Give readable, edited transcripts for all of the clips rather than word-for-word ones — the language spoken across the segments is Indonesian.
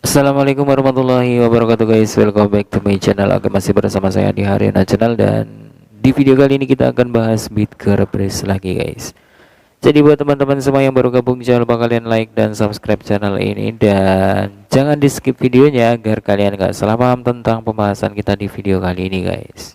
Assalamualaikum warahmatullahi wabarakatuh guys, welcome back to my channel. Oke, masih bersama saya di Haryana Channel, dan di video kali ini kita akan bahas Bitgearbris lagi guys. Jadi buat teman-teman semua yang baru gabung, jangan lupa kalian like dan subscribe channel ini, dan jangan di skip videonya agar kalian gak salah paham tentang pembahasan kita di video kali ini guys.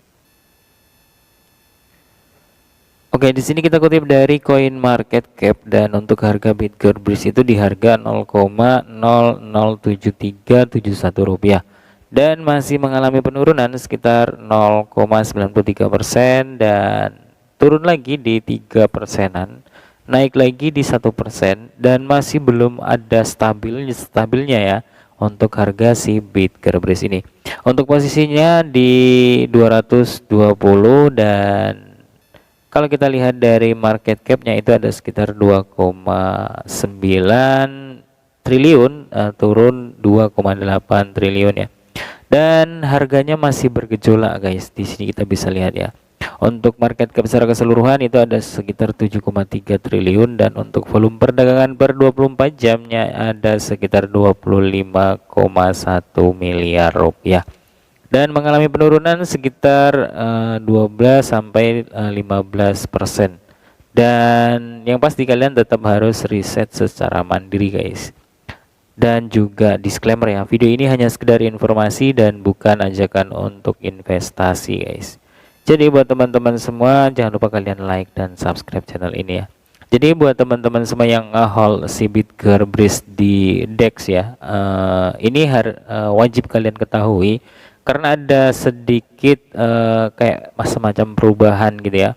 Oke, di sini kita kutip dari Coin Market Cap, dan untuk harga Bitgearbris itu di harga 0,007371 rupiah, dan masih mengalami penurunan sekitar 0,93%, dan turun lagi di 3%-an, naik lagi di 1%, dan masih belum ada stabilnya ya untuk harga si Bitgearbris ini. Untuk posisinya di 220, dan kalau kita lihat dari market cap-nya itu ada sekitar 2,9 triliun, turun 2,8 triliun ya. Dan harganya masih bergejolak guys. Di sini kita bisa lihat ya. Untuk market cap secara keseluruhan itu ada sekitar 7,3 triliun, dan untuk volume perdagangan per 24 jamnya ada sekitar 25,1 miliar rupiah. Dan mengalami penurunan sekitar 12 sampai 15%. Dan yang pasti kalian tetap harus riset secara mandiri guys. Dan juga disclaimer ya, video ini hanya sekedar informasi dan bukan ajakan untuk investasi guys. Jadi buat teman-teman semua, jangan lupa kalian like dan subscribe channel ini ya. Jadi buat teman-teman semua yang hold si Bitgearbris di DEX ya, ini wajib kalian ketahui, karena ada sedikit kayak semacam perubahan gitu ya.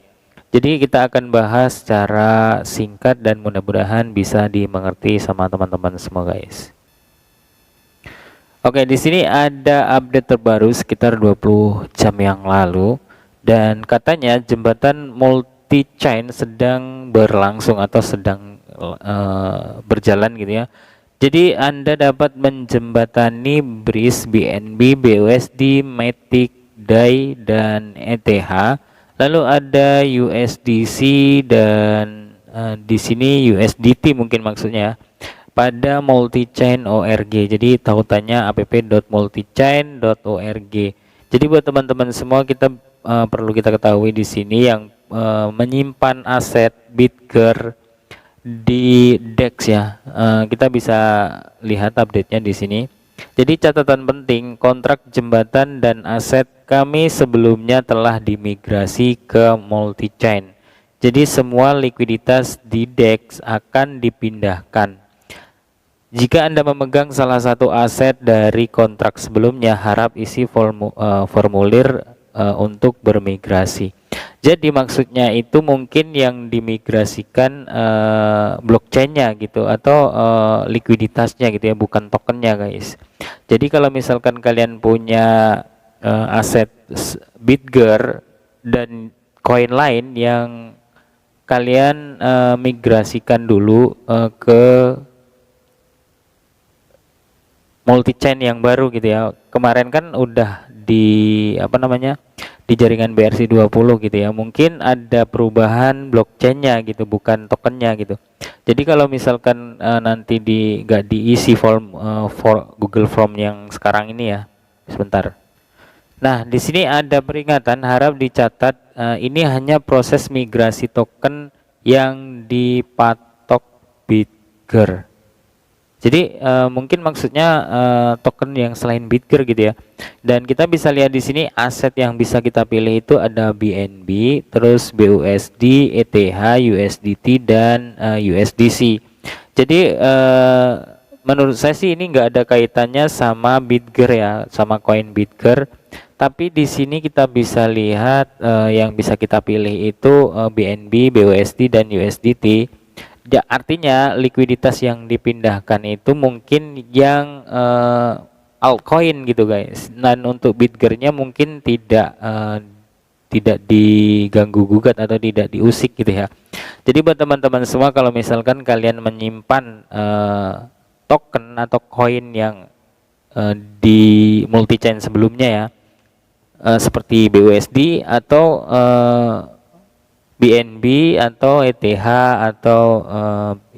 Jadi kita akan bahas secara singkat dan mudah-mudahan bisa dimengerti sama teman-teman semua guys. Oke, di sini ada update terbaru sekitar 20 jam yang lalu, dan katanya jembatan multi chain sedang berlangsung atau sedang berjalan gitu ya. Jadi Anda dapat menjembatani BRIS, BNB, BUSD, Matic, DAI, dan ETH. Lalu ada USDC dan di sini USDT mungkin maksudnya, pada multi-chain ORG. Jadi tautannya app.multichain.org. Jadi buat teman-teman semua, kita perlu kita ketahui di sini yang menyimpan aset Bitgear di DEX ya, kita bisa lihat update-nya di sini. Jadi catatan penting, kontrak jembatan dan aset kami sebelumnya telah dimigrasi ke multi-chain. Jadi semua likuiditas di DEX akan dipindahkan. Jika Anda memegang salah satu aset dari kontrak sebelumnya, harap isi formulir untuk bermigrasi. Jadi maksudnya itu mungkin yang dimigrasikan blockchainnya gitu, atau likuiditasnya gitu ya, bukan tokennya guys. Jadi kalau misalkan kalian punya aset Bitgear dan koin lain yang kalian migrasikan dulu ke multi chain yang baru gitu ya. Kemarin kan udah di di jaringan BRC20 gitu ya, mungkin ada perubahan blockchainnya gitu, bukan tokennya gitu. Jadi kalau misalkan nanti nggak diisi for Google Form yang sekarang ini ya, sebentar. Nah di sini ada peringatan, harap dicatat, ini hanya proses migrasi token yang dipatok Bitgear. Jadi mungkin maksudnya token yang selain Bitgear gitu ya. Dan kita bisa lihat di sini aset yang bisa kita pilih itu ada BNB, terus BUSD, ETH, USDT, dan USDC. Jadi menurut saya sih ini nggak ada kaitannya sama Bitgear ya, sama koin Bitgear. Tapi di sini kita bisa lihat yang bisa kita pilih itu BNB, BUSD, dan USDT. Ya, artinya likuiditas yang dipindahkan itu mungkin yang altcoin gitu guys. Dan untuk Bitgear-nya mungkin tidak diganggu gugat atau tidak diusik gitu ya. Jadi buat teman-teman semua, kalau misalkan kalian menyimpan token atau koin yang di multi chain sebelumnya ya, seperti BUSD atau BNB atau ETH atau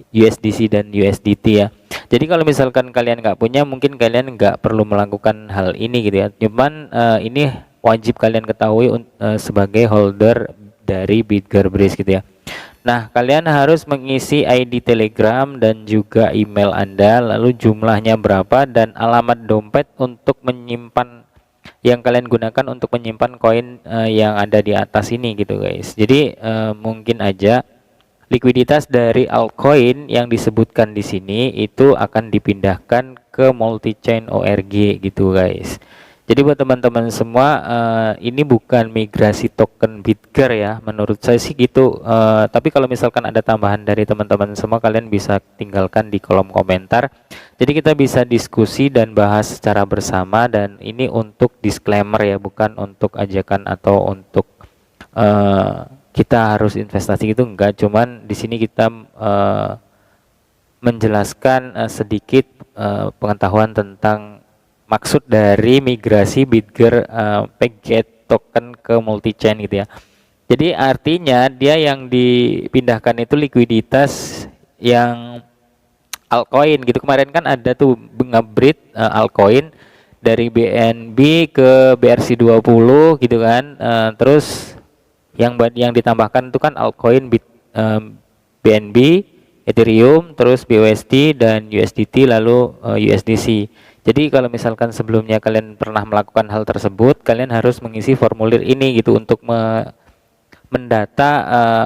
USDC dan USDT ya, Jadi kalau misalkan kalian nggak punya, mungkin kalian nggak perlu melakukan hal ini gitu ya. Cuman ini wajib kalian ketahui sebagai holder dari BitGearbest gitu ya. Nah, kalian harus mengisi ID Telegram dan juga email Anda, lalu jumlahnya berapa dan alamat dompet untuk menyimpan yang kalian gunakan untuk menyimpan koin yang ada di atas ini gitu guys. Jadi mungkin aja likuiditas dari altcoin yang disebutkan di sini itu akan dipindahkan ke multi-chain ORG gitu guys. Jadi buat teman-teman semua, ini bukan migrasi token Bitger ya, menurut saya sih gitu. Tapi kalau misalkan ada tambahan dari teman-teman semua, kalian bisa tinggalkan di kolom komentar. Jadi kita bisa diskusi dan bahas secara bersama, dan ini untuk disclaimer ya, bukan untuk ajakan atau untuk kita harus investasi gitu, enggak. Cuman di sini kita menjelaskan sedikit pengetahuan tentang maksud dari migrasi Bitger Pegget token ke multi-chain gitu ya. Jadi artinya dia yang dipindahkan itu likuiditas yang altcoin gitu. Kemarin kan ada tuh nge-breed altcoin dari BNB ke BRC20 gitu kan. Terus yang ditambahkan itu kan altcoin BNB, Ethereum, terus BUSD dan USDT, lalu USDC. Jadi kalau misalkan sebelumnya kalian pernah melakukan hal tersebut, kalian harus mengisi formulir ini gitu untuk mendata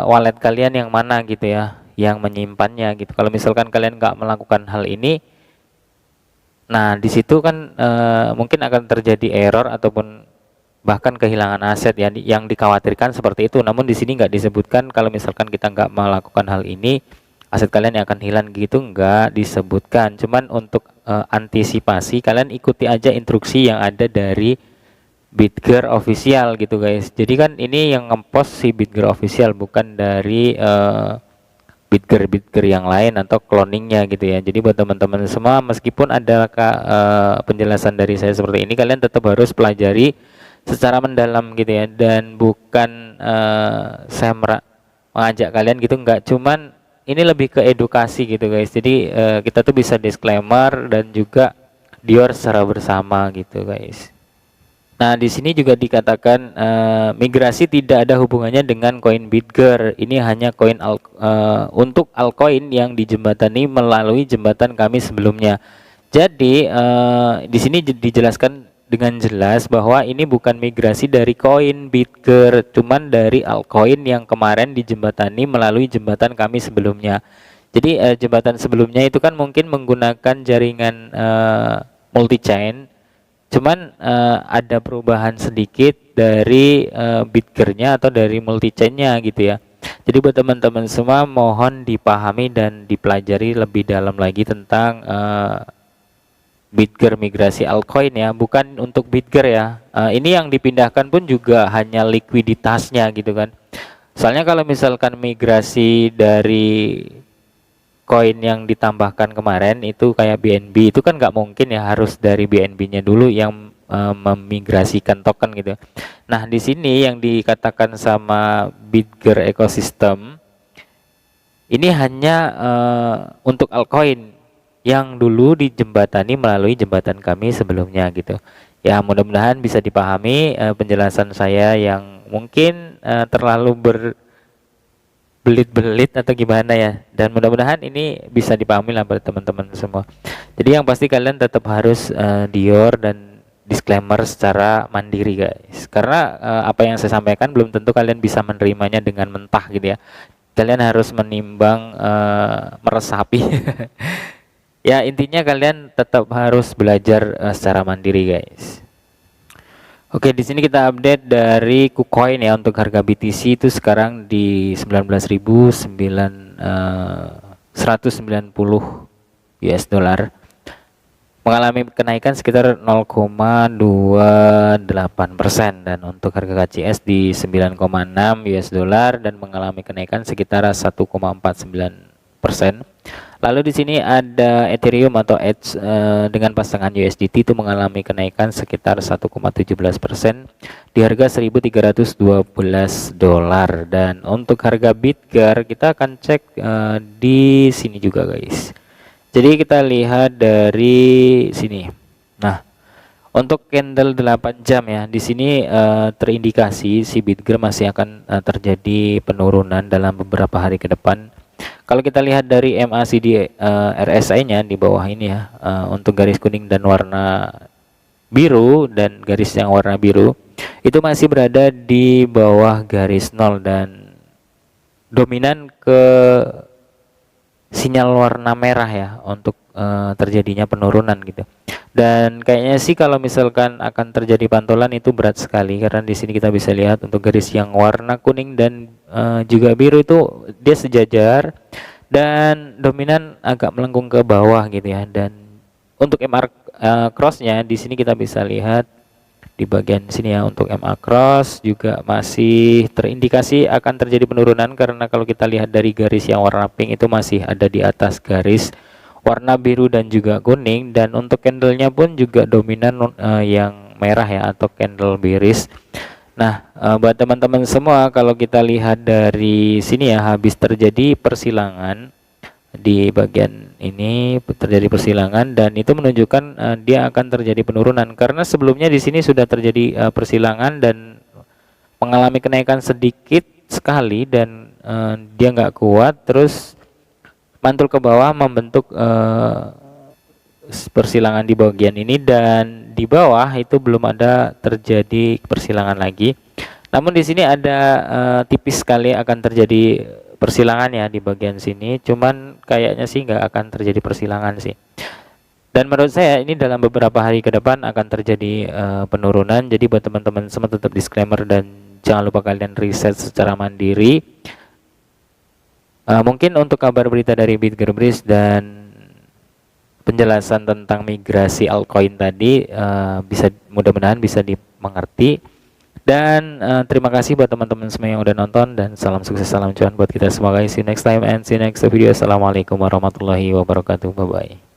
wallet kalian yang mana gitu ya, yang menyimpannya gitu. Kalau misalkan kalian nggak melakukan hal ini, nah di situ kan mungkin akan terjadi error ataupun bahkan kehilangan aset ya, yang dikhawatirkan seperti itu. Namun di sini nggak disebutkan kalau misalkan kita nggak melakukan hal ini, aset kalian yang akan hilang gitu, nggak disebutkan. Cuman untuk antisipasi, kalian ikuti aja instruksi yang ada dari Bitger official gitu guys. Jadi kan ini yang ngepost si Bitger official, bukan dari Bitger yang lain atau cloningnya gitu ya. Jadi buat teman-teman semua, meskipun ada penjelasan dari saya seperti ini, kalian tetap harus pelajari secara mendalam gitu ya, dan bukan saya mengajak kalian gitu, nggak. Cuman ini lebih ke edukasi gitu guys. Jadi kita tuh bisa disclaimer dan juga dior secara bersama gitu guys. Nah di sini juga dikatakan migrasi tidak ada hubungannya dengan koin Bitger. Ini hanya koin untuk altcoin yang dijembatani melalui jembatan kami sebelumnya. Jadi di sini dijelaskan dengan jelas bahwa ini bukan migrasi dari koin Bitger, cuman dari altcoin yang kemarin dijembatani melalui jembatan kami sebelumnya. Jadi jembatan sebelumnya itu kan mungkin menggunakan jaringan multi-chain, cuman ada perubahan sedikit dari Bitgernya atau dari multi-chainnya gitu ya. Jadi buat teman-teman semua, mohon dipahami dan dipelajari lebih dalam lagi tentang Bitger migrasi altcoin ya, bukan untuk Bitger ya. Ini yang dipindahkan pun juga hanya likuiditasnya gitu kan. Soalnya kalau misalkan migrasi dari koin yang ditambahkan kemarin itu kayak BNB, itu kan nggak mungkin ya, harus dari BNB-nya dulu yang memigrasikan token gitu. Nah di sini yang dikatakan sama Bitger ecosystem ini hanya untuk altcoin yang dulu dijembatani melalui jembatan kami sebelumnya gitu ya. Mudah-mudahan bisa dipahami penjelasan saya yang mungkin terlalu berbelit-belit atau gimana ya, dan mudah-mudahan ini bisa dipahami lah buat teman-teman semua. Jadi yang pasti kalian tetap harus dior dan disclaimer secara mandiri guys, karena apa yang saya sampaikan belum tentu kalian bisa menerimanya dengan mentah gitu ya. Kalian harus menimbang, meresapi. Ya intinya kalian tetap harus belajar secara mandiri guys. Oke, di sini kita update dari KuCoin ya. Untuk harga BTC itu sekarang di 19.190 US dollar, mengalami kenaikan sekitar 0,28%, dan untuk harga KCS di 9,6 US dollar dan mengalami kenaikan sekitar 1,49%. Lalu di sini ada Ethereum atau Edge dengan pasangan USDT itu mengalami kenaikan sekitar 1,17% di harga 1.312 dolar. Dan untuk harga Bitger kita akan cek di sini juga guys. Jadi kita lihat dari sini. Nah, untuk candle 8 jam ya, di sini terindikasi si Bitger masih akan terjadi penurunan dalam beberapa hari ke depan. Kalau kita lihat dari MACD RSI-nya di bawah ini ya, untuk garis kuning dan warna biru dan garis yang warna biru itu masih berada di bawah garis 0 dan dominan ke sinyal warna merah ya untuk terjadinya penurunan gitu. Dan kayaknya sih kalau misalkan akan terjadi pantulan itu berat sekali, karena di sini kita bisa lihat untuk garis yang warna kuning dan juga biru itu dia sejajar dan dominan agak melengkung ke bawah gitu ya. Dan untuk MA crossnya di sini kita bisa lihat di bagian sini ya, untuk MA cross juga masih terindikasi akan terjadi penurunan, karena kalau kita lihat dari garis yang warna pink itu masih ada di atas garis warna biru dan juga kuning. Dan untuk candlenya pun juga dominan yang merah ya, atau candle bearish. Nah, buat teman-teman semua, kalau kita lihat dari sini ya, habis terjadi persilangan di bagian ini, terjadi persilangan dan itu menunjukkan dia akan terjadi penurunan, karena sebelumnya di sini sudah terjadi persilangan dan mengalami kenaikan sedikit sekali dan dia nggak kuat, terus mantul ke bawah membentuk persilangan di bagian ini, dan di bawah itu belum ada terjadi persilangan lagi. Namun di sini ada tipis sekali akan terjadi persilangan ya di bagian sini, cuman kayaknya sih nggak akan terjadi persilangan sih. Dan menurut saya ini dalam beberapa hari ke depan akan terjadi penurunan. Jadi buat teman-teman semua tetap disclaimer dan jangan lupa kalian riset secara mandiri. Mungkin untuk kabar berita dari BitGearbest dan penjelasan tentang migrasi altcoin tadi bisa, mudah-mudahan bisa dimengerti. Dan terima kasih buat teman-teman semua yang udah nonton, dan salam sukses, salam cuan buat kita semua guys. See you next time and see you next video. Assalamualaikum warahmatullahi wabarakatuh. Bye bye.